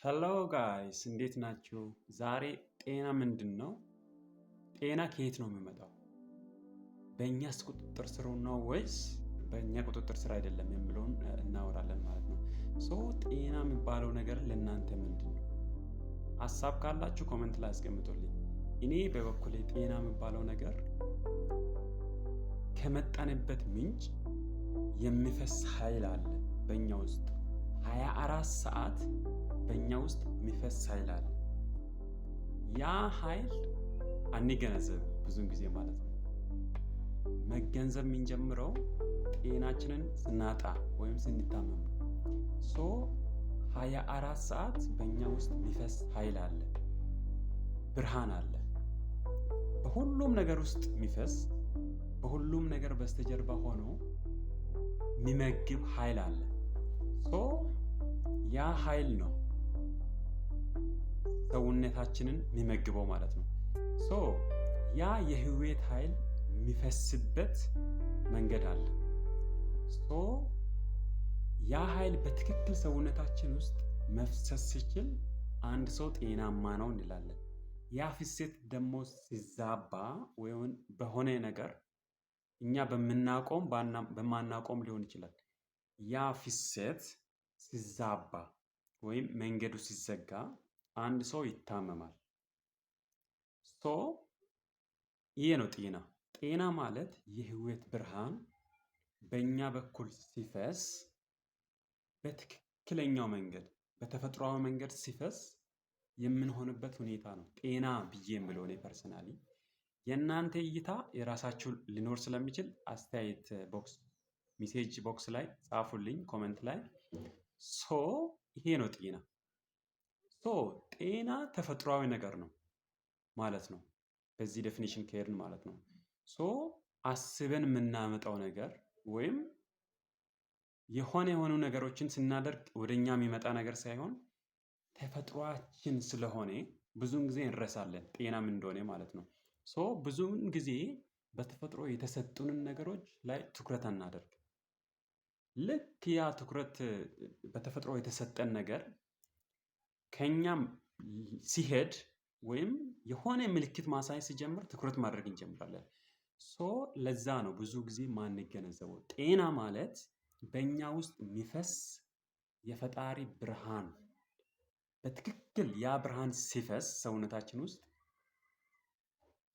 ሄሎ ጋይስ እንዴት ናችሁ? ዛሬ ጤና ምንድን ነው? ጤና ከየት ነው የሚመጣው? በእኛስ ቁጥጥር ስር ነው ወይስ በእኛ ቁጥጥር ስር አይደለም የሚለውን እናወራለን ማለት ነው። ጤና የሚባለው ነገር ለእናንተ ምንድን ነው? ሀሳብ ካላችሁ ኮመንት ላይ አስቀምጡልኝ። እኔ በበኩሌ ጤና የሚባለው ነገር ከመጣንበት ምንጭ የሚፈስ ኃይል አለ በእኛ ውስጥ 24 ሰዓት በእኛ ውስጥ የሚፈስ ኃይል አለ። ያ ኃይል አንገነዘብ ብዙን ጊዜ ማለት ነው። መገንዘብ የምንጀምረው ጤናችንን ስናጣ ወይም ስንታመም። 24 ሰዓት በእኛ ውስጥ የሚፈስ ኃይል አለ፣ ብርሃን አለ። በሁሉም ነገር ውስጥ የሚፈስ በሁሉም ነገር በስተጀርባ ሆኖ የሚመግብ ኃይል አለ። ያ ኃይል ነው ሰውነታችንን የሚመግበው ማለት ነው። ያ የህይወት ኃይል የሚፈስበት መንገድ አለ። ያ ኃይል በትክክል ሰውነታችን ውስጥ መፍሰስ ሲችል አንድ ሰው ጤናማ ነው እንላለን። ያ ፍሰት ደግሞ ሲዛባ ወይም በሆነ ነገር እኛ በምናቆም በማናቆም ሊሆን ይችላል። ያ ፍሰት ሲዛባ ወይም መንገዱ ሲዘጋ አንድ ሰው ይታመማል። ይሄ ነው ጤና። ጤና ማለት የህይወት ብርሃን በእኛ በኩል ሲፈስ በትክክለኛው መንገድ በተፈጥሯዊ መንገድ ሲፈስ የምንሆንበት ሁኔታ ነው ጤና ብዬ የምለው እኔ ፐርሰናሊ። የእናንተ እይታ የራሳችሁ ሊኖር ስለሚችል አስተያየት ቦክስ ሜሴጅ ቦክስ ላይ ጻፉልኝ፣ ኮመንት ላይ። ይሄ ነው ጤና። ጤና ተፈጥሯዊ ነገር ነው ማለት ነው በዚህ ዴፊኒሽን ከሄድን ማለት ነው። አስበን የምናመጣው ነገር ወይም የሆኑ ነገሮችን ስናደርግ ወደኛ የሚመጣ ነገር ሳይሆን ተፈጥሯችን ስለሆነ ብዙውን ጊዜ እንረሳለን ጤና ምን እንደሆነ ማለት ነው። ብዙውን ጊዜ በተፈጥሮ የተሰጡንን ነገሮች ላይ ትኩረት አናደርግ። ልክ ያ ትኩረት በተፈጥሮ የተሰጠን ነገር ከኛም ሲሄድ ወይም የሆነ ምልክት ማሳየት ሲጀምር ትኩረት ማድረግ እንጀምራለን። ለዛ ነው ብዙ ጊዜ ማንገነዘበው። ጤና ማለት በእኛ ውስጥ የሚፈስ የፈጣሪ ብርሃን፣ በትክክል ያ ብርሃን ሲፈስ ሰውነታችን ውስጥ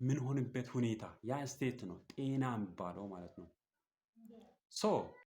ምን ሆንበት ሁኔታ ያ ስቴት ነው ጤና የሚባለው ማለት ነው።